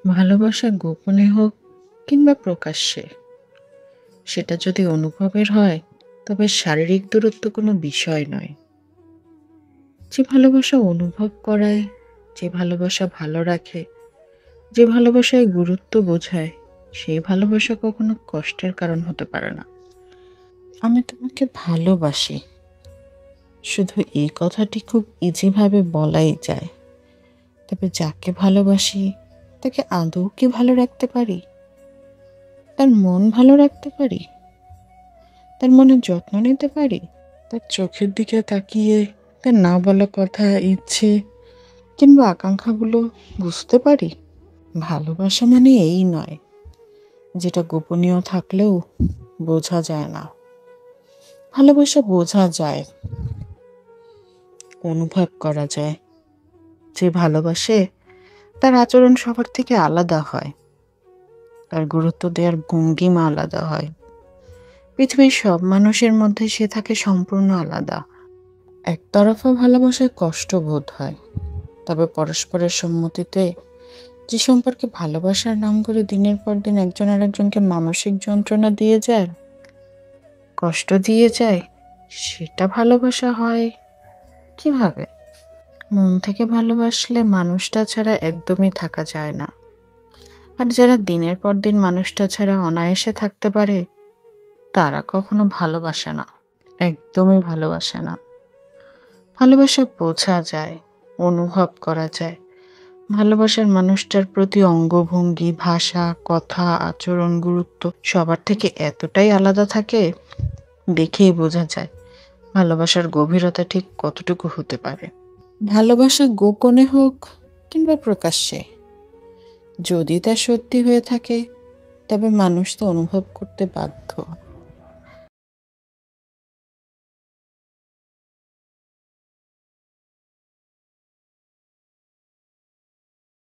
ভালোবাসা গোপনে হোক কিংবা প্রকাশ্যে, সেটা যদি অনুভবের হয় তবে শারীরিক দূরত্ব কোনো বিষয় নয়। যে ভালোবাসা অনুভব করায়, যে ভালোবাসা ভালো রাখে, যে ভালোবাসায় গুরুত্ব বোঝায়, সেই ভালোবাসা কখনো কষ্টের কারণ হতে পারে না। আমি তোমাকে ভালোবাসি, শুধু এই কথাটি খুব ইজিভাবে বলাই যায়। তবে যাকে ভালোবাসি তাকে আদৌ কি ভালো রাখতে পারি? তার মন ভালো রাখতে পারি? তার মনের যত্ন নিতে পারি? তার চোখের দিকে তাকিয়ে তার না বলা কথা, ইচ্ছে কিংবা আকাঙ্ক্ষাগুলো বুঝতে পারি? ভালোবাসা মানে এই নয় যেটা গোপনীয় থাকলেও বোঝা যায় না। ভালোবাসা বোঝা যায়, অনুভব করা যায়। যে ভালোবাসে তার আচরণ সবার থেকে আলাদা হয়, তার গুরুত্ব দেওয়ার ভঙ্গিমা আলাদা হয়। পৃথিবীর সব মানুষের মধ্যে সে থাকে সম্পূর্ণ আলাদা। একতরফা ভালোবাসায় কষ্ট বোধ হয়, তবে পরস্পরের সম্মতিতে যে সম্পর্কে ভালোবাসার নাম করে দিনের পর দিন একজন আর একজনকে মানসিক যন্ত্রণা দিয়ে যায়, কষ্ট দিয়ে যায়, সেটা ভালোবাসা হয় কিভাবে? মন থেকে ভালোবাসলে মানুষটা ছাড়া একদমই থাকা যায় না। আর যারা দিনের পর দিন মানুষটা ছাড়া অনায়াসে থাকতে পারে, তারা কখনো ভালোবাসে না, একদমই ভালোবাসে না। ভালোবাসা বোঝা যায়, অনুভব করা যায়। ভালোবাসার মানুষটার প্রতি অঙ্গভঙ্গি, ভাষা, কথা, আচরণ, গুরুত্ব সবার থেকে এতটাই আলাদা থাকে, দেখেই বোঝা যায় ভালোবাসার গভীরতা ঠিক কতটুকু হতে পারে। ভালোবাসা গোপনে হোক কিংবা প্রকাশ্যে, যদি তা সত্যি হয়ে থাকে তবে মানুষ তো অনুভব করতে বাধ্য।